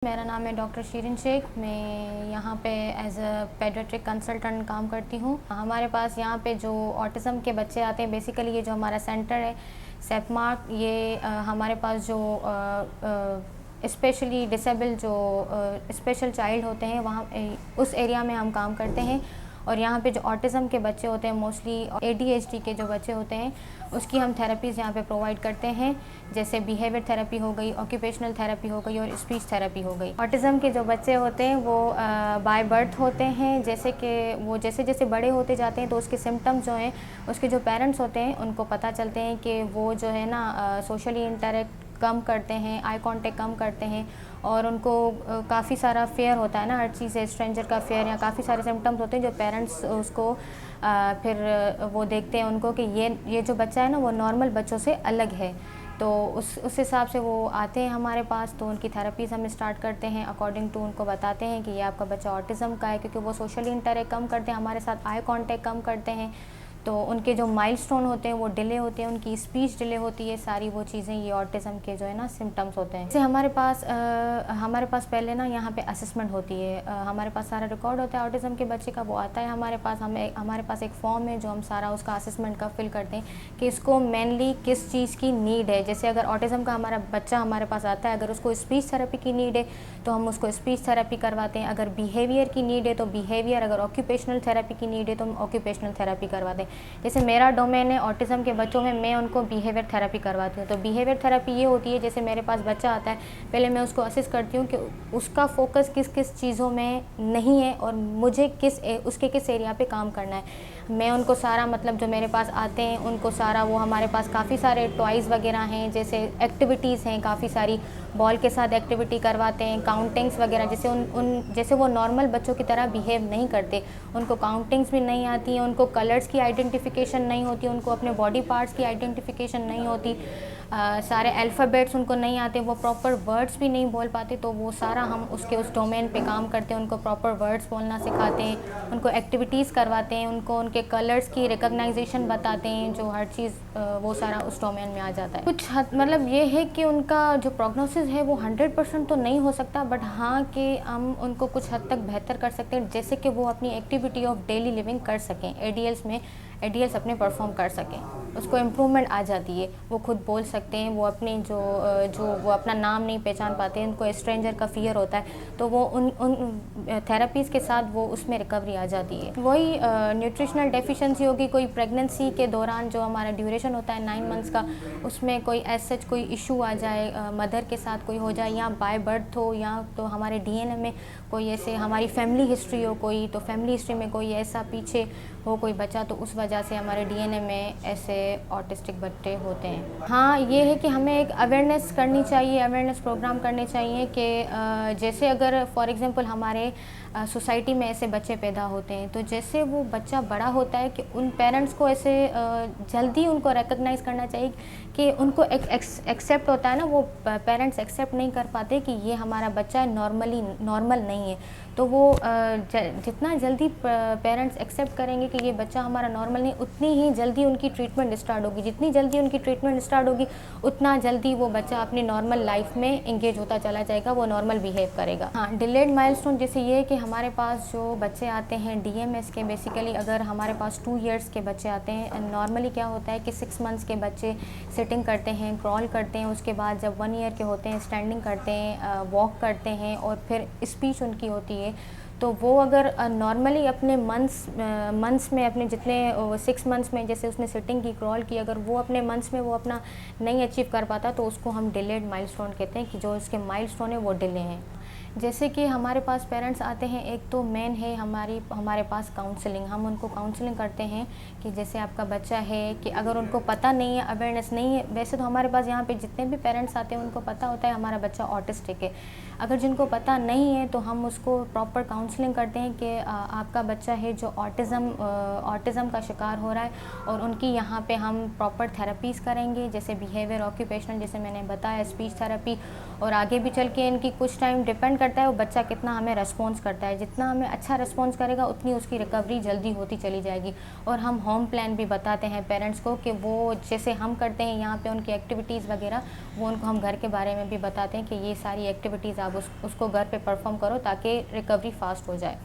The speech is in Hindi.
मेरा नाम है डॉक्टर शीरिन शेख। मैं यहाँ पे एज अ पेडियाट्रिक कंसल्टेंट काम करती हूँ। हमारे पास यहाँ पे जो ऑटिज़म के बच्चे आते हैं, बेसिकली ये जो हमारा सेंटर है सेपमार्क, ये हमारे पास जो स्पेशली डिसेबल जो स्पेशल चाइल्ड होते हैं वहाँ उस एरिया में हम काम करते हैं। और यहाँ पे जो ऑटिज़म के बच्चे होते हैं, मोस्टली ADHD के जो बच्चे होते हैं, उसकी हम थेरेपीज़ यहाँ पे प्रोवाइड करते हैं। जैसे बिहेवियर थेरेपी हो गई, ऑक्यूपेशनल थेरेपी हो गई और स्पीच थेरेपी हो गई। ऑटिज़म के जो बच्चे होते हैं वो बाय बर्थ होते हैं। जैसे कि वो जैसे जैसे बड़े होते जाते हैं तो उसके सिम्टम्स जो हैं, उसके जो पेरेंट्स होते हैं उनको पता चलते हैं कि वो जो है ना सोशली इंटरेक्ट कम करते हैं, आई कांटेक्ट कम करते हैं और उनको काफ़ी सारा फेयर होता है ना, हर चीज़ है, स्ट्रेंजर का फेयर, या काफ़ी सारे सिम्टम्स होते हैं जो पेरेंट्स उसको फिर वो देखते हैं उनको कि ये जो बच्चा है ना वो नॉर्मल बच्चों से अलग है। तो उस हिसाब से वो आते हैं हमारे पास, तो उनकी थेरेपीज़ हम स्टार्ट करते हैं अकॉर्डिंग टू, उनको बताते हैं कि ये आपका बच्चा ऑटिज़म का है, क्योंकि वो सोशली इंटरेक्ट कम करते हैं हमारे साथ, आई कांटेक्ट कम करते हैं। तो उनके जो माइलस्टोन होते हैं वो डिले होते हैं, उनकी स्पीच डिले होती है, सारी वो चीज़ें ये ऑटिज़म के जो है ना सिम्टम्स होते हैं। जैसे हमारे पास पहले ना यहाँ पे असेसमेंट होती है, हमारे पास सारा रिकॉर्ड होता है ऑटिज़म के बच्चे का, वो आता है हमारे पास, हमारे पास एक फॉर्म है जो हम सारा उसका असेसमेंट का फिल करते हैं कि इसको मेनली किस चीज़ की नीड है। जैसे अगर ऑटिज़म का हमारा बच्चा हमारे पास आता है, अगर उसको स्पीच थेरेपी की नीड है तो हम उसको स्पीच थेरेपी करवाते हैं। अगर बिहेवियर की नीड है तो बिहेवियर, अगर ऑक्यूपेशनल थेरेपी की नीड है तो हम ऑक्यूपेशनल थेरेपी करवाते हैं। जैसे मेरा डोमेन है ऑटिज़म के बच्चों में, मैं उनको बिहेवियर थेरेपी करवाती हूँ। तो बिहेवियर थेरेपी ये होती है, जैसे मेरे पास बच्चा आता है, पहले मैं उसको असेस करती हूँ कि उसका फोकस किस किस चीज़ों में नहीं है और मुझे उसके किस एरिया पे काम करना है। मैं उनको सारा, मतलब जो मेरे पास आते हैं उनको सारा, वो हमारे पास काफ़ी सारे टॉयज़ वगैरह हैं, जैसे एक्टिविटीज़ हैं काफ़ी सारी, बॉल के साथ एक्टिविटी करवाते हैं, काउंटिंग्स वगैरह, जैसे जैसे वो नॉर्मल बच्चों की तरह बिहेव नहीं करते, उनको काउंटिंग्स भी नहीं आती हैं, उनको कलर्स की आइडेंटिफिकेशन नहीं होती, उनको अपने बॉडी पार्ट्स की आइडेंटिफिकेशन नहीं होती, सारे अल्फ़ाबेट्स उनको नहीं आते, वो प्रॉपर वर्ड्स भी नहीं बोल पाते। तो वो सारा हम उस डोमेन पे काम करते हैं, उनको प्रॉपर वर्ड्स बोलना सिखाते हैं, उनको एक्टिविटीज़ करवाते हैं, उनको उनके कलर्स की रिकग्नाइजेशन बताते हैं, जो हर चीज़ वो सारा उस डोमेन में आ जाता है। कुछ हद मतलब ये है कि उनका जो प्रोग्नोसिस है वो 100% तो नहीं हो सकता, बट हाँ कि हम उनको कुछ हद तक बेहतर कर सकते हैं, जैसे कि वो अपनी एक्टिविटी ऑफ डेली लिविंग कर सकें, एडीएल्स अपने परफॉर्म कर सकें, उसको इम्प्रूवमेंट आ जाती है, वो खुद बोल सकते हैं, वो अपने जो वो अपना नाम नहीं पहचान पाते हैं, उनको स्ट्रेंजर का फियर होता है, तो वो उन थेरेपीज़ के साथ वो उसमें रिकवरी आ जाती है। वही न्यूट्रिशनल डेफिशिएंसी होगी, कोई प्रेगनेंसी के दौरान जो हमारा ड्यूरेशन होता है 9 मंथ्स का, उसमें कोई एज सच कोई इशू आ जाए, मदर के साथ कोई हो जाए, या बाय बर्थ हो, या तो हमारे डीएनए में कोई ऐसे हमारी फैमिली हिस्ट्री हो कोई, तो फैमिली हिस्ट्री में कोई ऐसा पीछे हो कोई बच्चा, तो उस वजह से हमारे डीएनए में ऐसे ऑटिस्टिक बच्चे होते हैं। हाँ, ये है कि हमें एक अवेयरनेस करनी चाहिए, अवेयरनेस प्रोग्राम करने चाहिए कि जैसे अगर फॉर एग्जांपल हमारे सोसाइटी में ऐसे बच्चे पैदा होते हैं, तो जैसे वो बच्चा बड़ा होता है कि उन पेरेंट्स को ऐसे जल्दी उनको रिकग्नाइज़ करना चाहिए कि उनको एक्सेप्ट होता है ना, वो पेरेंट्स एक्सेप्ट नहीं कर पाते कि ये हमारा बच्चा नॉर्मल नहीं है। तो वो जितना जल्दी पेरेंट्स एक्सेप्ट करेंगे कि ये बच्चा हमारा नॉर्मल नहीं, उतनी ही जल्दी उनकी ट्रीटमेंट स्टार्ट होगी, जितनी जल्दी उनकी ट्रीटमेंट स्टार्ट होगी उतना जल्दी वो बच्चा अपनी नॉर्मल लाइफ में इंगेज होता चला जाएगा, वो नॉर्मल बिहेव करेगा। हाँ, डिलेड माइलस्टोन जैसे ये कि हमारे पास जो बच्चे आते हैं डीएमएस के, बेसिकली अगर हमारे पास 2 इयर्स के बच्चे आते हैं, नॉर्मली क्या होता है कि 6 मंथ्स के बच्चे सिटिंग करते हैं, क्रॉल करते हैं, उसके बाद जब 1 ईयर के होते हैं स्टैंडिंग करते हैं, वॉक करते हैं, और फिर स्पीच उनकी होती है। तो वो अगर नॉर्मली अपने मंथ्स में, अपने जितने 6 मंथ्स में जैसे उसने सिटिंग की, क्रॉल की, अगर वो अपने मंथ्स में वो अपना नहीं अचीव कर पाता, तो उसको हम डिलेड माइलस्टोन कहते हैं, कि जो उसके माइलस्टोन है वो डिले हैं। जैसे कि हमारे पास पेरेंट्स आते हैं, एक तो मेन है हमारे पास काउंसलिंग, हम उनको काउंसलिंग करते हैं कि जैसे आपका बच्चा है, कि अगर उनको पता नहीं है, अवेयरनेस नहीं है, वैसे तो हमारे पास यहाँ पे जितने भी पेरेंट्स आते हैं उनको पता होता है हमारा बच्चा ऑटिस्टिक है, अगर जिनको पता नहीं है तो हम उसको प्रॉपर काउंसलिंग करते हैं कि आपका बच्चा है जो ऑटिज़म का शिकार हो रहा है, और उनकी यहाँ पे हम प्रॉपर थेरेपीज़ करेंगे, जैसे बिहेवियर, ऑक्यूपेशनल, जैसे मैंने बताया, स्पीच थेरेपी, और आगे भी चल के इनकी कुछ टाइम डिपेंड करता है वो बच्चा कितना हमें रिस्पॉन्स करता है, जितना हमें अच्छा रिस्पॉन्स करेगा उतनी उसकी रिकवरी जल्दी होती चली जाएगी। और हम होम प्लान भी बताते हैं पेरेंट्स को कि वो जैसे हम करते हैं यहाँ पे उनकी एक्टिविटीज़ वगैरह, वो उनको हम घर के बारे में भी बताते हैं कि ये सारी एक्टिविटीज़ आप आप उसको घर पे परफॉर्म करो ताकि रिकवरी फास्ट हो जाए।